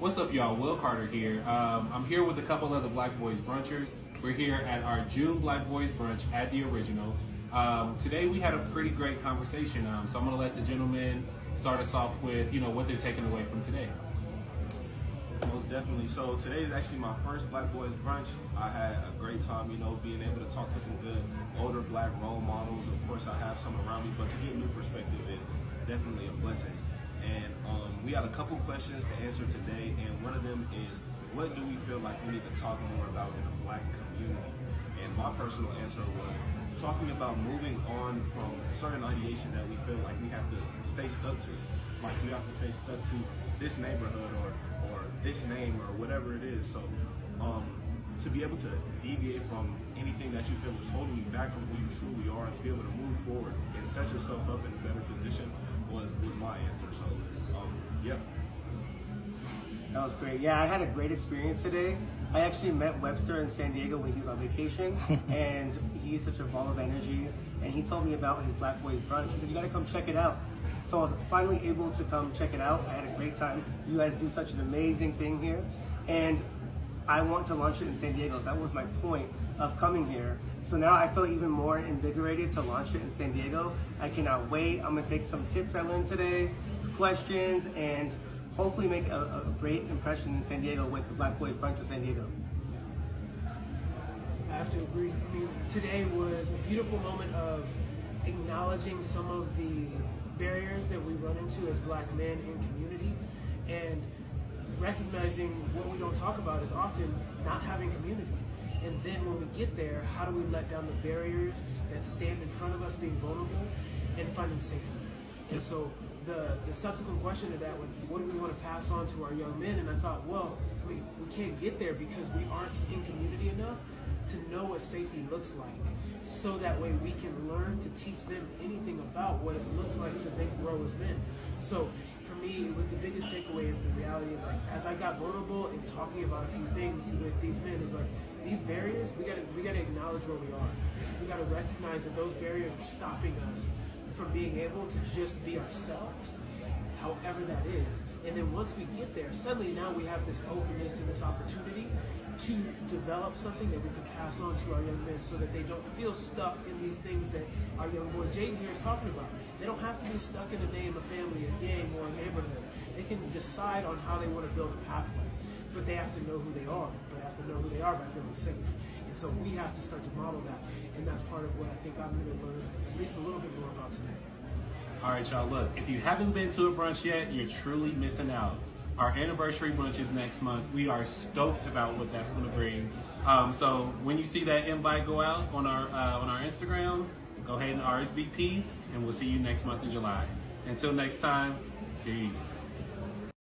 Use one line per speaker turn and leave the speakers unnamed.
What's up, y'all? Will Carter here. I'm here with a couple other Black Boys Brunchers. We're here at our June Black Boys Brunch at the Original. Today we had a pretty great conversation, so I'm going to let the gentlemen start us off with, what they're taking away from today.
Most definitely. So today is actually my first Black Boys Brunch. I had a great time, being able to talk to some good older Black role models. Of course, I have some around me, but to get new perspective is definitely a blessing. And we had a couple questions to answer today, and one of them is, what do we feel like we need to talk more about in the Black community? And my personal answer was talking about moving on from certain ideations that we feel like we have to stay stuck to. Like we have to stay stuck to this neighborhood or this name or whatever it is. So to be able to deviate from anything that you feel is holding you back from who you truly are, and to be able to move forward and set yourself up in a better position was my answer. So yeah.
That was great. Yeah, I had a great experience today. I actually met Webster in San Diego when he was on vacation, and he's such a ball of energy. And he told me about his Black Boys Brunch. He said, you gotta come check it out. So I was finally able to come check it out. I had a great time. You guys do such an amazing thing here. And I want to launch it in San Diego. So that was my point of coming here. So now I feel even more invigorated to launch it in San Diego. I cannot wait. I'm gonna take some tips I learned today, questions, and hopefully make a great impression in San Diego with the Black Boys Brunch in San Diego.
I have to agree. I mean, today was a beautiful moment of acknowledging some of the barriers that we run into as Black men in community, and recognizing what we don't talk about is often not having community. And then when we get there, how do we let down the barriers that stand in front of us being vulnerable and finding safety? And so the subsequent question to that was, what do we want to pass on to our young men? And I thought, well, we can't get there because we aren't in community enough to know what safety looks like. So that way we can learn to teach them anything about what it looks like to then grow as men. So for me, the biggest takeaway is the reality of, like, as I got vulnerable in talking about a few things with these men, is like, these barriers, we gotta acknowledge where we are. We gotta recognize that those barriers are stopping us from being able to just be ourselves, however that is. And then once we get there, suddenly now we have this openness and this opportunity to develop something that we can pass on to our young men so that they don't feel stuck in these things that our young boy Jaden here is talking about. They don't have to be stuck in a name, a family, a gang, or a neighborhood. They can decide on how they want to build a pathway, but they have to know who they are. But have to know who they are by feeling safe. And so we have to start to model that, and that's part of what I think I'm going to learn at least a little bit more about today.
All right, y'all, look, if you haven't been to a brunch yet, you're truly missing out. Our anniversary brunch is next month. We are stoked about what that's going to bring. So when you see that invite go out on our Instagram, go ahead and RSVP, and we'll see you next month in July. Until next time, peace.